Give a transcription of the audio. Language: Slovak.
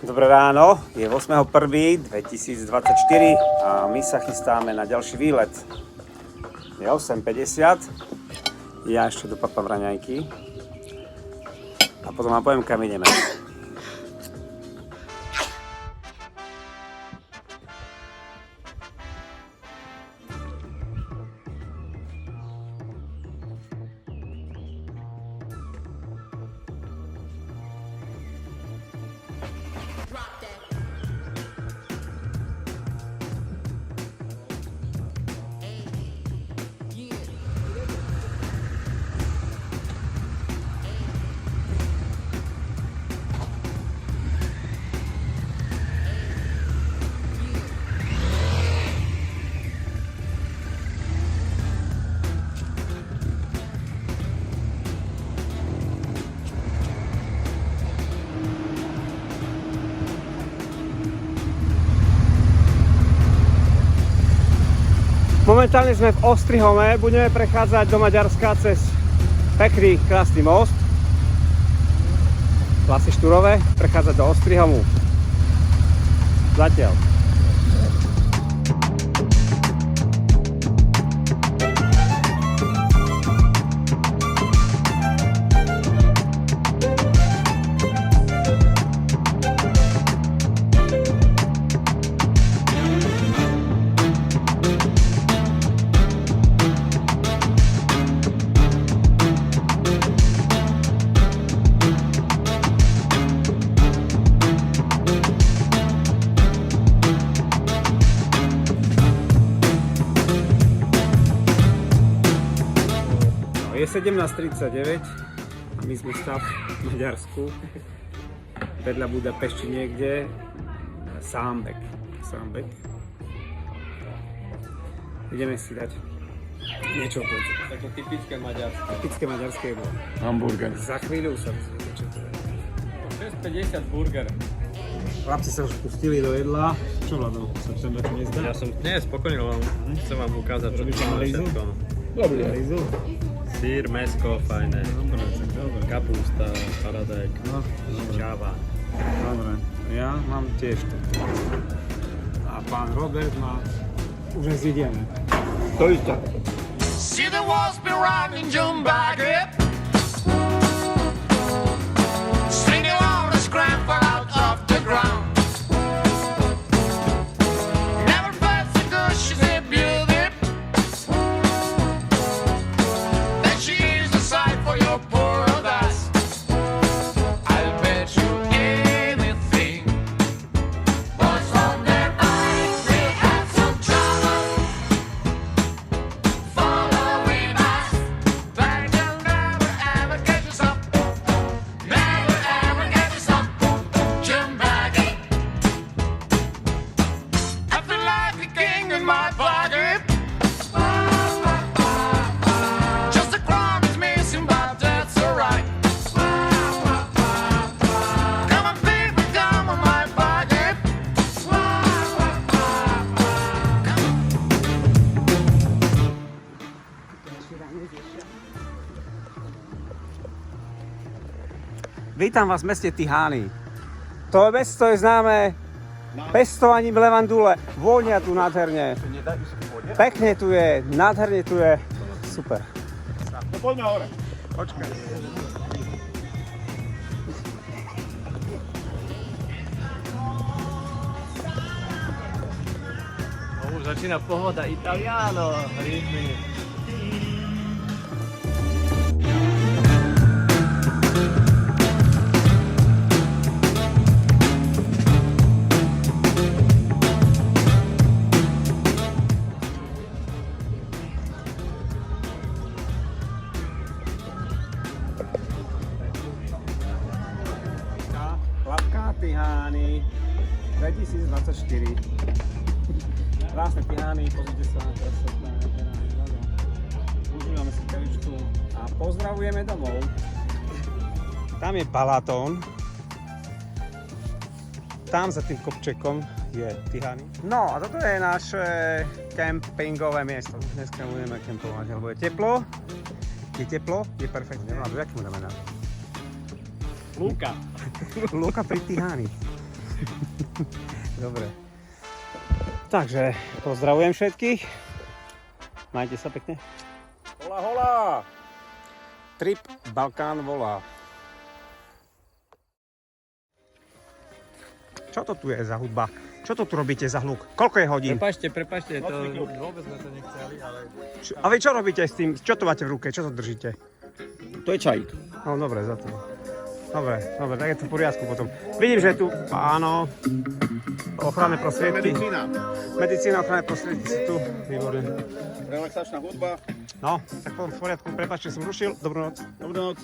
Dobré ráno, je 8.1.2024 a my sa chystáme na ďalší výlet. Je 8.50, ja ešte dopapám raňajky a potom vám poviem, kam ideme. Momentálne sme v Ostrihome, budeme prechádzať do Maďarska cez pekný, krásny most. Vlasy Štúrove, prechádzať do Ostrihomu. Zatiaľ. Je 17.39 a my sme stav v Maďarsku, vedľa Budapešti niekde, Sámbek. Ideme si dať niečo počuť. Také typické maďarské. Typické maďarské jedlo. Hamburger. Za chvíľu sa čo to je. 6,50 burger. Chlapci sa už pustili do jedla. Čo Vlado? Sa tam čo nezdá? Ja som spokojný, len chcem vám ukázať, čo tu máme všetko. Dobre. Rizu? Sír, mäsko, fajné. Dobre. Kapústa, paradajk, čáva. Dobre. Ja mám tiež to. A pán Robert má... Už aj zjedeme. To isté. See the walls be rocking, jump back up. Sing along the scramble out of the ground. Never felt so good, she's a beauty. Then she is the sight for your paradise. I'll bet you anything. Boys on their bikes, they have some trouble. Following us, but you'll never ever get yourself. Never ever get yourself. Jump back in. I feel like a king in my pocket. Just a crown is missing, but that's alright. Come on, baby, come on my pocket. Vítam vás v meste Tihány. To mesto je známe pestovaním levandule. Vôňa tu nádherne. Pekne tu je, nádherne tu je. Super. No poďme hore. Počkaj. Už začína pohoda, Italiano, rytmy. Hladká Tihány 2024. Krásne Tihány, pozrite sa na krásne. Užívame si kavičku a pozdravujeme domov. Tam je Balatón. Tam za tým kopčekom je Tihány. No a toto je naše kempingové miesto. Dneska budeme kempovať, lebo je teplo. Je teplo, je perfektne. No a jak mu dáme na? Lúka. Lúka pri Tihány. Dobre. Takže pozdravujem všetkých. Majte sa pekne. Hola, hola! Trip Balkán volá. Čo to tu je za hudba? Čo to tu robíte za hluk? Koľko je hodín? Prepačte, to vôbec sme to nechceli, ale... A vy čo robíte s tým? Čo to máte v ruke? Čo to držíte? To je čajík. No dobre, za to. Dobre, tak je to v poriadku potom. Vidím, že je tu, áno, ochranné prostriedky. Medicína, ochranné prostriedky sú tu. Výborne. Relaxačná hudba. No, tak potom v poriadku. Prepáčte, som rušil. Dobrú noc. Dobrú noc.